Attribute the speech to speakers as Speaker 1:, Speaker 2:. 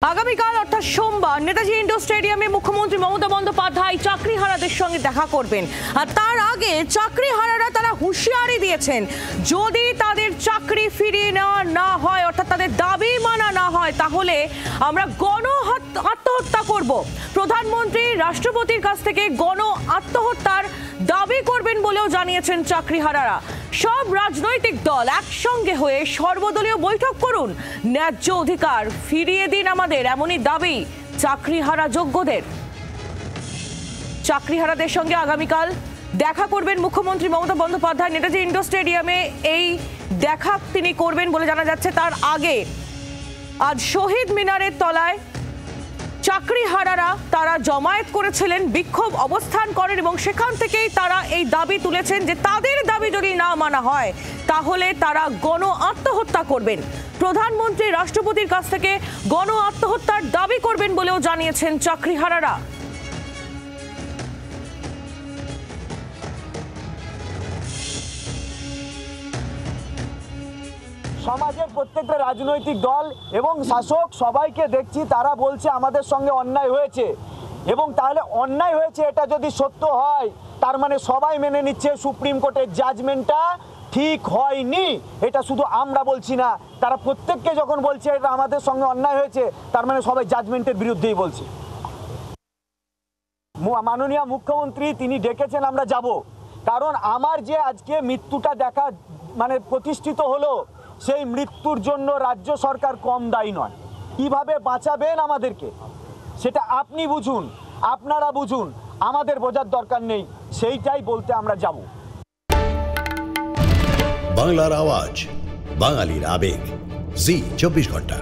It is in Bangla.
Speaker 1: আগামীকাল অর্থাৎ সোমবার নেতাজি ইন্ডোর স্টেডিয়ামে মুখ্যমন্ত্রী মমতা বন্দ্যোপাধ্যায় চাকরিহারাদের সঙ্গে দেখা করবেন। আর তার আগে চাকরিহারারা তারা হুঁশিয়ারি দিয়েছেন, যদি তাদের চাকরি ফিরিয়ে নেওয়া না হয় অর্থাৎ তাদের দাবি মানা না হয় তাহলে আমরা গণ আত্মহত্যা করব। প্রধানমন্ত্রী রাষ্ট্রপতির কাছ থেকে গণ আত্মহত্যার দাবি করবেন বলেও জানিয়েছেন চাকরিহারারা। সব রাজনৈতিক দল একসঙ্গে হয়ে সর্বদলীয় বৈঠক করুন, ন্যায্য অধিকার ফিরিয়ে দিন আমাদের, এমনই দাবি চাকরিহারা যোগ্যদের। চাকরিহারাদের সঙ্গে আগামীকাল দেখা করবেন মুখ্যমন্ত্রী মমতা বন্দ্যোপাধ্যায় নেতাজি ইন্ডোর স্টেডিয়ামে। এই দেখা তিনি করবেন বলে জানা যাচ্ছে। তার আগে আজ শহীদ মিনারের তলায় চাকরিহারারা তারা জমায়েত করেছিলেন, বিক্ষোভ অবস্থান করেন এবং সেখান থেকেই তারা এই দাবি তুলেছেন যে তাদের দাবি যদি না মানা হয় তাহলে তারা গণ আত্মহত্যা করবেন। প্রধানমন্ত্রী রাষ্ট্রপতির কাছ থেকে গণ আত্মহত্যার দাবি করবেন বলেও জানিয়েছেন চাকরিহারারা।
Speaker 2: সমাজের প্রত্যেকটা রাজনৈতিক দল এবং শাসক সবাইকে দেখছি তারা বলছে আমাদের সঙ্গে অন্যায় হয়েছে, এবং তাহলে অন্যায় হয়েছে এটা যদি সত্য হয় তার মানে সবাই মেনে নিচ্ছে সুপ্রিম কোর্টের জাজমেন্টটা ঠিক হয়নি। এটা শুধু আমরা বলছি না, তারা প্রত্যেককে যখন বলছে এটা আমাদের সঙ্গে অন্যায় হয়েছে তার মানে সবাই জাজমেন্টের বিরুদ্ধেই বলছে। মাননীয় মুখ্যমন্ত্রী তিনি ডেকেছেন, আমরা যাব, কারণ আমার যে আজকে মৃত্যুটা দেখা মানে প্রতিষ্ঠিত হলো সেই মৃত্যুর জন্য রাজ্য সরকার কম দায়ী নয়। কিভাবে বাঁচাবেন আমাদেরকে সেটা আপনি বুঝুন, আপনারা বুঝুন, আমাদের বোঝার দরকার নেই, সেইটাই বলতে আমরা যাব।
Speaker 3: বাংলার আওয়াজ, বাঙালির আবেগ, জি 24 ঘন্টা।